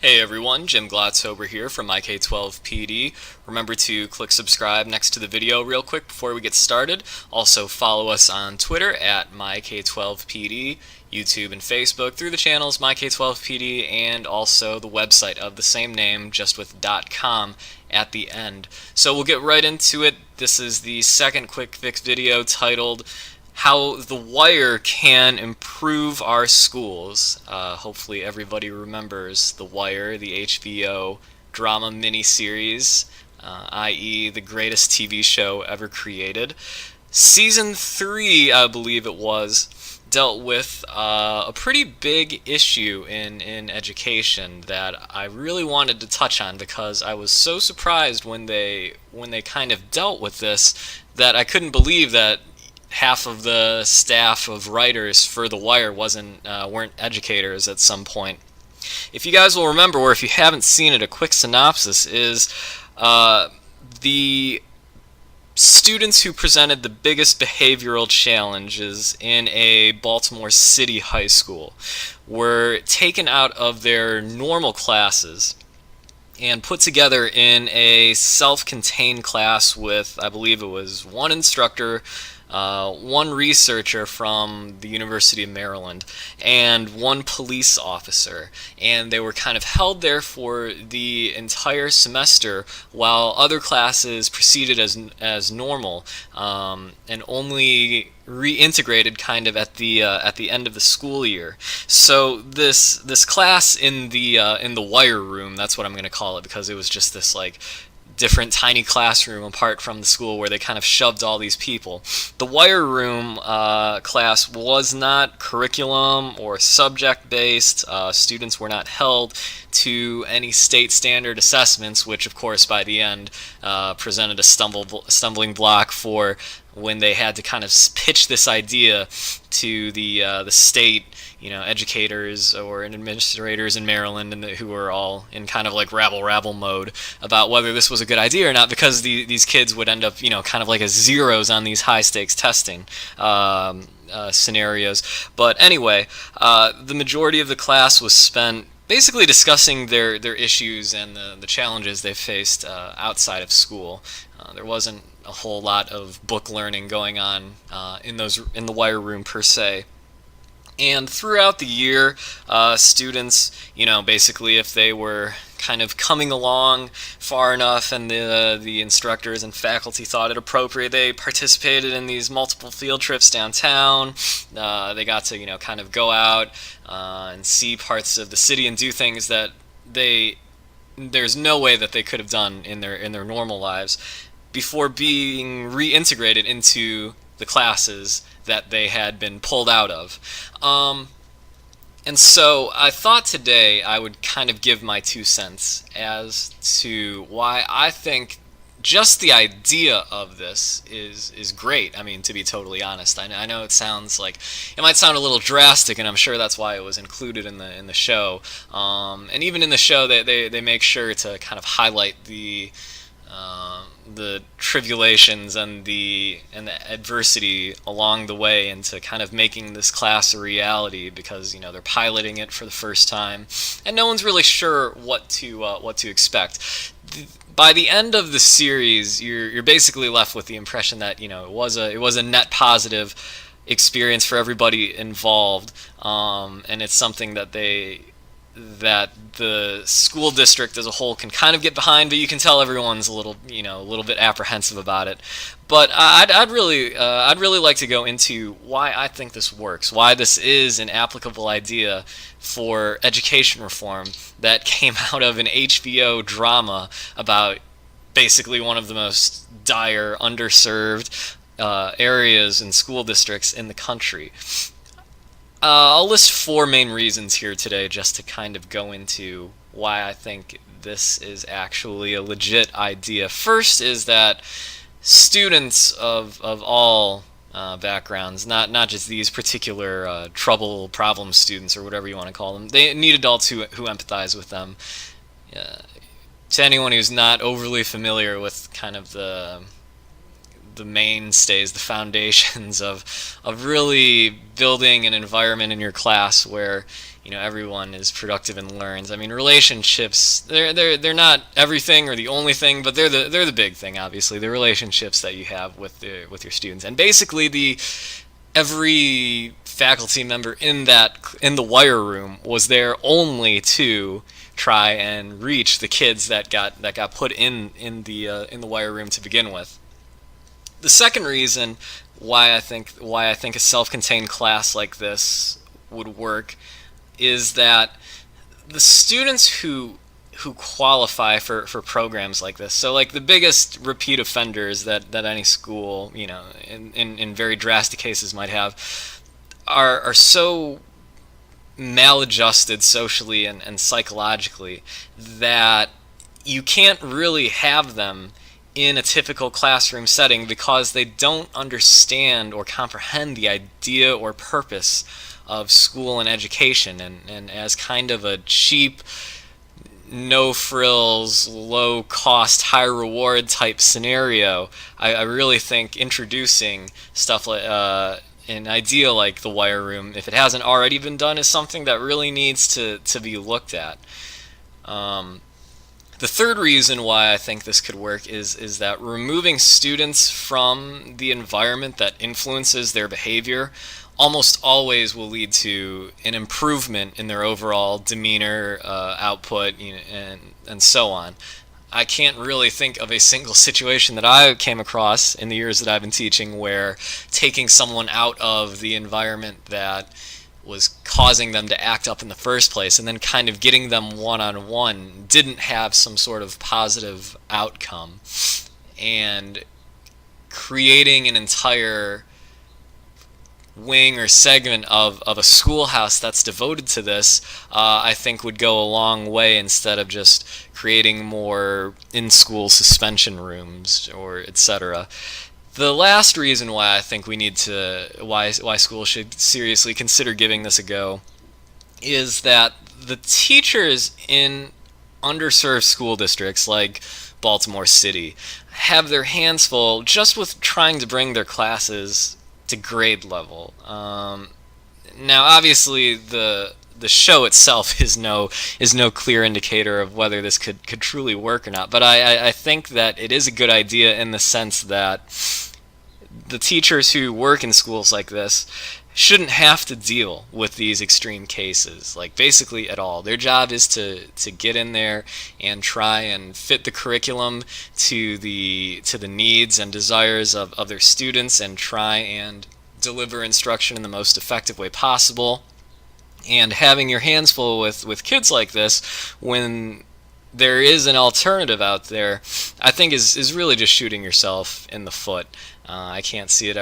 Hey everyone, Jim Gladsober here from MyK12PD. Remember to click subscribe next to the video real quick before we get started. Also follow us on Twitter at MyK12PD, YouTube and Facebook through the channels MyK12PD and also the website of the same name just with .com at the end. So we'll get right into it. This is the second quick fix video titled How the Wire Can Improve Our Schools. Hopefully everybody remembers The Wire, the HBO drama miniseries, i.e. the greatest TV show ever created. Season 3, I believe it was, dealt with a pretty big issue in education that I really wanted to touch on because I was so surprised when they kind of dealt with this that I couldn't believe that half of the staff of writers for The Wire weren't educators at some point. If you guys will remember, or if you haven't seen it, a quick synopsis is the students who presented the biggest behavioral challenges in a Baltimore City high school were taken out of their normal classes and put together in a self-contained class with, I believe it was one instructor, one researcher from the University of Maryland, and one police officer. And they were kind of held there for the entire semester while other classes proceeded as normal, and only reintegrated kind of at the end of the school year. So this class in the Wire Room, that's what I'm going to call it, because it was just this like different tiny classroom apart from the school where they kind of shoved all these people. The Wire Room class was not curriculum or subject based. Students were not held to any state standard assessments, which of course by the end presented a stumbling block for when they had to kind of pitch this idea to the state, educators or administrators in Maryland, and who were all in kind of like rabble mode about whether this was a good idea or not, because these kids would end up, kind of like as zeros on these high stakes testing scenarios. But anyway, the majority of the class was spent basically discussing their issues and the challenges they faced outside of school. There wasn't a whole lot of book learning going on in the Wire Room per se. And throughout the year, students, basically if they were kind of coming along far enough and the instructors and faculty thought it appropriate, they participated in these multiple field trips downtown. They got to, kind of go out and see parts of the city and do things that there's no way that they could have done in their normal lives before being reintegrated into the classes that they had been pulled out of. And so I thought today I would kind of give my 2 cents as to why I think just the idea of this is great. I mean, to be totally honest, I know it might sound a little drastic, and I'm sure that's why it was included in the show. And even in the show, they make sure to kind of highlight the tribulations and the adversity along the way into kind of making this class a reality, because they're piloting it for the first time and no one's really sure what to expect. By the end of the series, you're basically left with the impression that it was a net positive experience for everybody involved, and it's something that the school district as a whole can kind of get behind, but you can tell everyone's a little bit apprehensive about it. But I'd really like to go into why I think this works, why this is an applicable idea for education reform that came out of an HBO drama about basically one of the most dire, underserved areas and school districts in the country. I'll list 4 main reasons here today just to kind of go into why I think this is actually a legit idea. First is that students of all backgrounds, not just these particular problem students or whatever you want to call them, they need adults who empathize with them. To anyone who's not overly familiar with kind of the mainstays, the foundations of really building an environment in your class where everyone is productive and learns. I mean, relationships, they're not everything or the only thing, but they're the big thing, obviously. The relationships that you have with your students. And basically every faculty member in the wire room was there only to try and reach the kids that got put in the wire room to begin with. The second reason why I think a self-contained class like this would work is that the students who qualify for programs like this, so like the biggest repeat offenders that any school, in very drastic cases might have, are so maladjusted socially and psychologically that you can't really have them in a typical classroom setting because they don't understand or comprehend the idea or purpose of school and education, and as kind of a cheap, no frills, low cost, high reward type scenario, I really think introducing stuff like an idea like the wire room, if it hasn't already been done, is something that really needs to be looked at. The third reason why I think this could work is that removing students from the environment that influences their behavior almost always will lead to an improvement in their overall demeanor, output, and so on. I can't really think of a single situation that I came across in the years that I've been teaching where taking someone out of the environment that was causing them to act up in the first place and then kind of getting them one-on-one didn't have some sort of positive outcome. And creating an entire wing or segment of a schoolhouse that's devoted to this, I think would go a long way, instead of just creating more in-school suspension rooms or etc. The last reason why I think why schools should seriously consider giving this a go is that the teachers in underserved school districts like Baltimore City have their hands full just with trying to bring their classes to grade level. Now, obviously, the show itself is no clear indicator of whether this could truly work or not. But I think that it is a good idea in the sense that the teachers who work in schools like this shouldn't have to deal with these extreme cases, like basically at all. Their job is to get in there and try and fit the curriculum to the needs and desires of their students, and try and deliver instruction in the most effective way possible. And having your hands full with kids like this, when there is an alternative out there, I think is really just shooting yourself in the foot. I can't see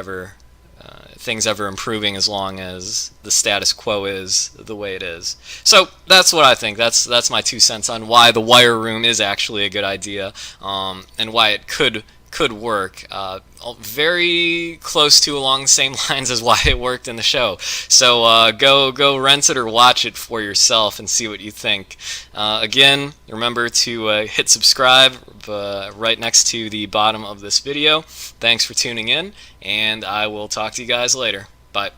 things ever improving as long as the status quo is the way it is. So that's what I think. That's my 2 cents on why the wire room is actually a good idea, and why it could work. Very close to along the same lines as why it worked in the show. So go rent it or watch it for yourself and see what you think. Again, remember to hit subscribe right next to the bottom of this video. Thanks for tuning in, and I will talk to you guys later. Bye.